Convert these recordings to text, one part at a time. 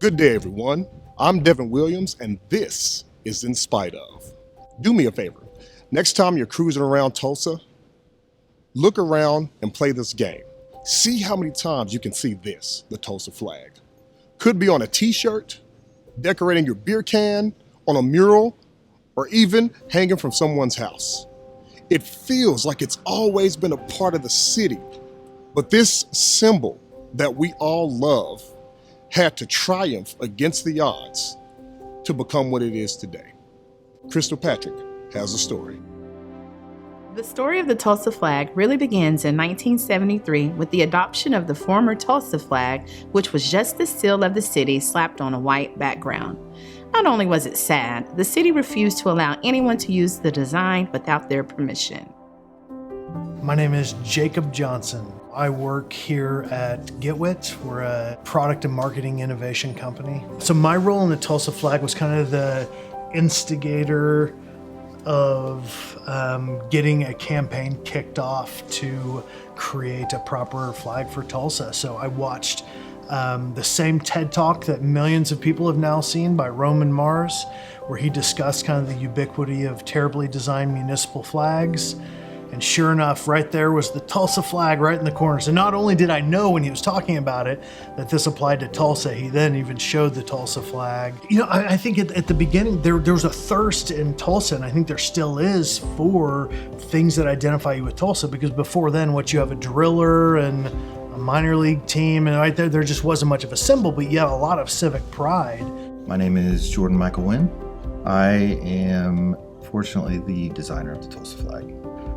Good day, everyone. I'm Devin Williams, and this is In Spite Of. Do me a favor. Next time you're cruising around Tulsa, look around and play this game. See how many times you can see this, the Tulsa flag. Could be on a t-shirt, decorating your beer can, on a mural, or even hanging from someone's house. It feels like it's always been a part of the city, but this symbol that we all love had to triumph against the odds to become what it is today. Crystal Patrick has a story. The story of the Tulsa flag really begins in 1973 with the adoption of the former Tulsa flag, which was just the seal of the city slapped on a white background. Not only was it sad, the city refused to allow anyone to use the design without their permission. My name is Jacob Johnson. I work here at GitWit. We're a product and marketing innovation company. So my role in the Tulsa flag was kind of the instigator of getting a campaign kicked off to create a proper flag for Tulsa. So I watched the same TED Talk that millions of people have now seen by Roman Mars, where he discussed kind of the ubiquity of terribly designed municipal flags. And sure enough, right there was the Tulsa flag right in the corner. So not only did I know when he was talking about it that this applied to Tulsa, he then even showed the Tulsa flag. You know, I think at the beginning, there was a thirst in Tulsa, and I think there still is, for things that identify you with Tulsa, because before then, what you have a driller and a minor league team, and right there just wasn't much of a symbol, but yet a lot of civic pride. My name is Jordan Michael Winn. I am fortunately the designer of the Tulsa flag.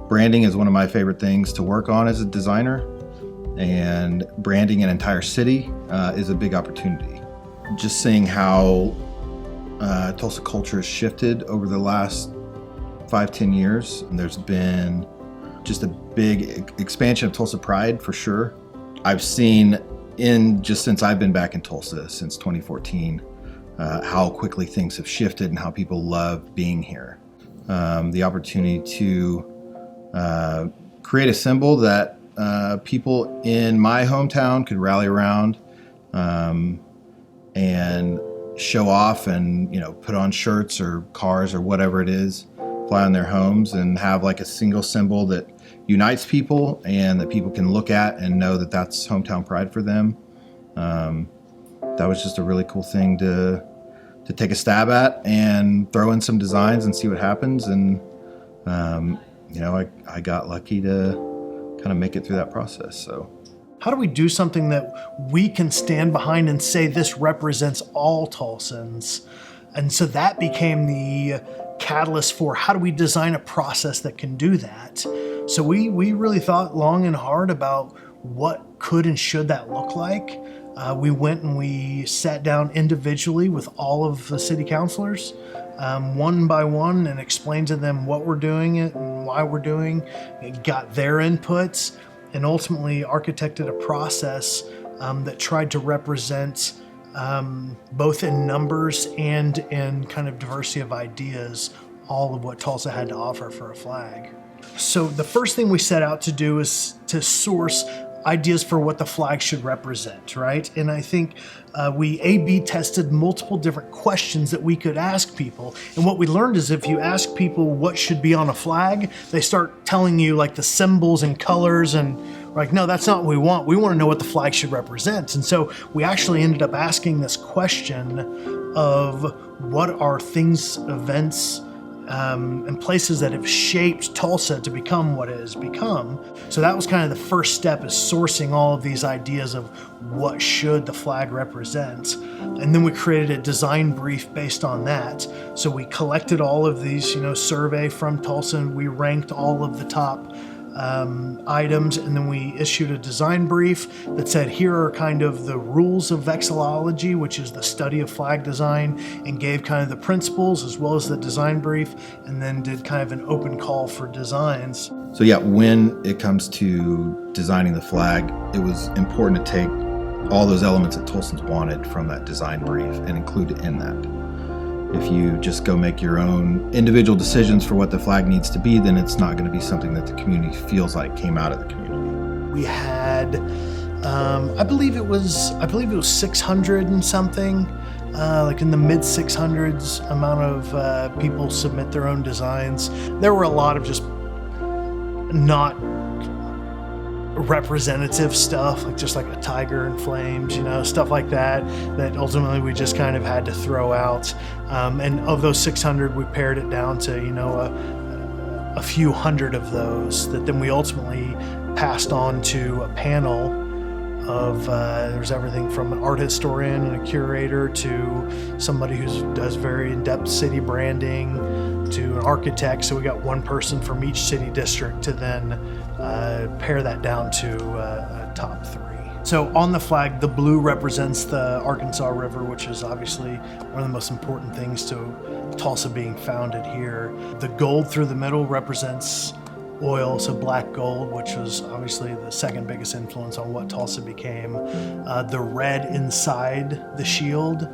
Branding is one of my favorite things to work on as a designer, and branding an entire city is a big opportunity. Just seeing how Tulsa culture has shifted over the last 5-10 years, and there's been just a big expansion of Tulsa pride for sure. I've seen just since I've been back in Tulsa since 2014, how quickly things have shifted and how people love being here. The opportunity to create a symbol that people in my hometown could rally around and show off, and put on shirts or cars or whatever it is, fly on their homes, and have like a single symbol that unites people and that people can look at and know that that's hometown pride for them. That was just a really cool thing to take a stab at and throw in some designs and see what happens. And I got lucky to kind of make it through that process. So how do we do something that we can stand behind and say this represents all Tulsans? And so that became the catalyst for how do we design a process that can do that? So we really thought long and hard about what could and should that look like. We went and we sat down individually with all of the city councilors, one by one, and explained to them what we're doing it and why we're doing it, got their inputs, and ultimately architected a process that tried to represent both in numbers and in kind of diversity of ideas, all of what Tulsa had to offer for a flag. So the first thing we set out to do is to source ideas for what the flag should represent, right? And I think we A/B tested multiple different questions that we could ask people. And what we learned is if you ask people what should be on a flag, they start telling you like the symbols and colors, and we're like, no, that's not what we want. We want to know what the flag should represent. And so we actually ended up asking this question of what are things, events, and places that have shaped Tulsa to become what it has become. So that was kind of the first step, is sourcing all of these ideas of what should the flag represent. And then we created a design brief based on that. So we collected all of these, survey from Tulsa, and we ranked all of the top items, and then we issued a design brief that said, here are kind of the rules of vexillology, which is the study of flag design, and gave kind of the principles as well as the design brief, and then did kind of an open call for designs. So yeah, when it comes to designing the flag, it was important to take all those elements that Tulsans wanted from that design brief and include it in that. If you just go make your own individual decisions for what the flag needs to be, then it's not going to be something that the community feels like came out of the community. We had I believe it was 600 and something, like in the mid 600s amount of people submit their own designs. There were a lot of just not representative stuff, like just like a tiger in flames, stuff like that ultimately we just kind of had to throw out. And of those 600, we pared it down to, a few hundred of those that then we ultimately passed on to a panel of, there's everything from an art historian and a curator to somebody who does very in-depth city branding to an architect. So we got one person from each city district to then pare that down to a top 3. So on the flag, the blue represents the Arkansas River, which is obviously one of the most important things to Tulsa being founded here. The gold through the middle represents oil, so black gold, which was obviously the second biggest influence on what Tulsa became. The red inside the shield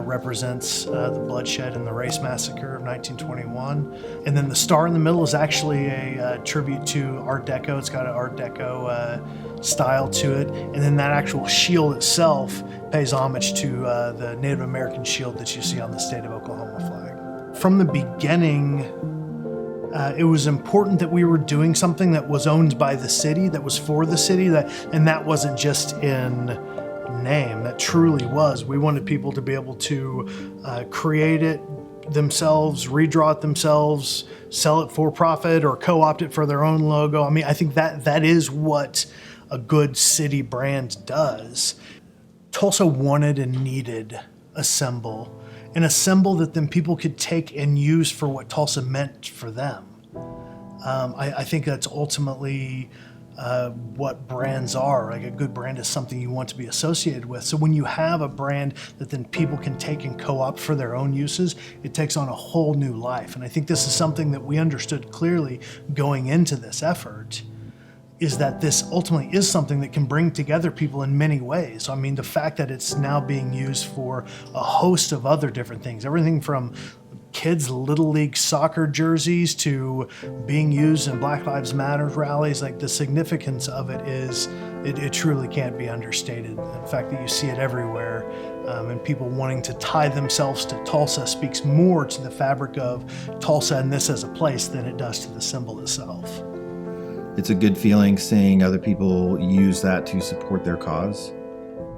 represents the bloodshed in the race massacre of 1921. And then the star in the middle is actually a tribute to Art Deco. It's got an Art Deco style to it. And then that actual shield itself pays homage to the Native American shield that you see on the state of Oklahoma flag. From the beginning, it was important that we were doing something that was owned by the city, that was for the city, and that wasn't just in name, that truly was. We wanted people to be able to create it themselves, redraw it themselves, sell it for profit, or co-opt it for their own logo. I mean, I think that is what a good city brand does. Tulsa wanted and needed a symbol, and a symbol that then people could take and use for what Tulsa meant for them. I think that's ultimately what brands are. Like, a good brand is something you want to be associated with. So when you have a brand that then people can take and co-opt for their own uses, it takes on a whole new life. And I think this is something that we understood clearly going into this effort, is that this ultimately is something that can bring together people in many ways. I mean, the fact that it's now being used for a host of other different things, everything from kids' Little League soccer jerseys to being used in Black Lives Matter rallies, like the significance of it is, it truly can't be understated. The fact that you see it everywhere, and people wanting to tie themselves to Tulsa speaks more to the fabric of Tulsa and this as a place than it does to the symbol itself. It's a good feeling seeing other people use that to support their cause.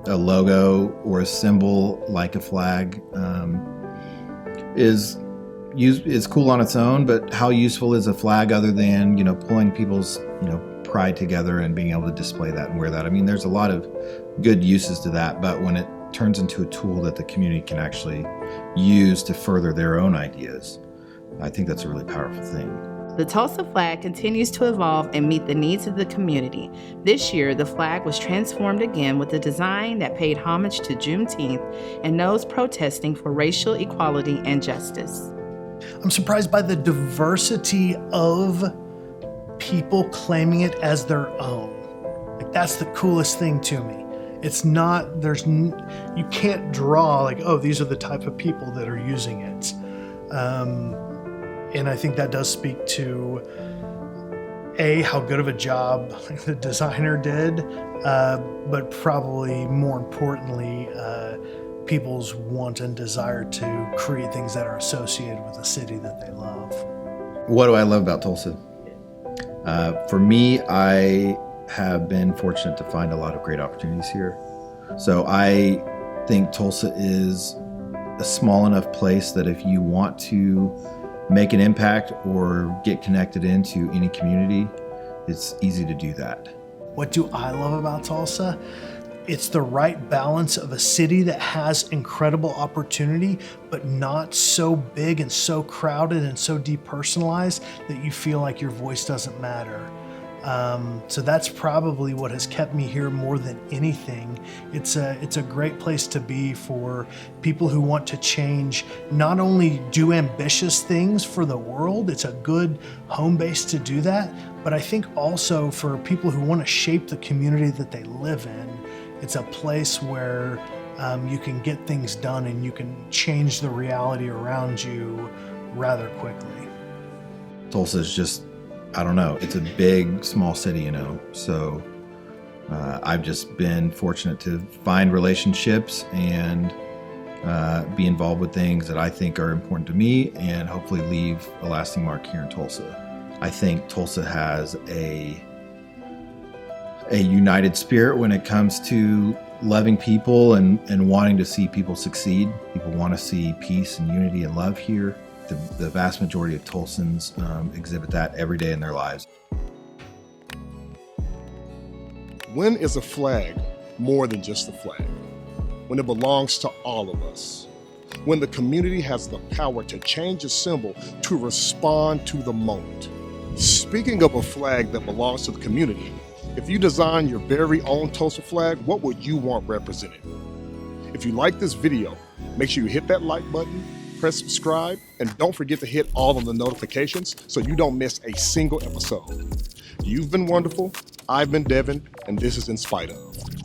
A logo or a symbol like a flag is cool on its own, but how useful is a flag other than, pulling people's, pride together and being able to display that and wear that? I mean, there's a lot of good uses to that, but when it turns into a tool that the community can actually use to further their own ideas, I think that's a really powerful thing. The Tulsa flag continues to evolve and meet the needs of the community. This year, the flag was transformed again with a design that paid homage to Juneteenth and those protesting for racial equality and justice. I'm surprised by the diversity of people claiming it as their own. Like, that's the coolest thing to me. It's not, you can't draw like, oh, these are the type of people that are using it. And I think that does speak to, how good of a job the designer did, but probably more importantly, people's want and desire to create things that are associated with a city that they love. What do I love about Tulsa? For me, I have been fortunate to find a lot of great opportunities here. So I think Tulsa is a small enough place that if you want to make an impact or get connected into any community, it's easy to do that. What do I love about Tulsa? It's the right balance of a city that has incredible opportunity, but not so big and so crowded and so depersonalized that you feel like your voice doesn't matter. So that's probably what has kept me here more than anything. It's a great place to be for people who want to change, not only do ambitious things for the world, it's a good home base to do that, but I think also for people who want to shape the community that they live in, it's a place where you can get things done and you can change the reality around you rather quickly. Tulsa is just, I don't know, it's a big, small city, so I've just been fortunate to find relationships and be involved with things that I think are important to me and hopefully leave a lasting mark here in Tulsa. I think Tulsa has a united spirit when it comes to loving people and wanting to see people succeed. People want to see peace and unity and love here. The vast majority of Tulsans exhibit that every day in their lives. When is a flag more than just a flag? When it belongs to all of us. When the community has the power to change a symbol to respond to the moment. Speaking of a flag that belongs to the community, if you design your very own Tulsa flag, what would you want represented? If you like this video, make sure you hit that like button, press subscribe, and don't forget to hit all of the notifications so you don't miss a single episode. You've been wonderful. I've been Devin, and this is In Spite Of.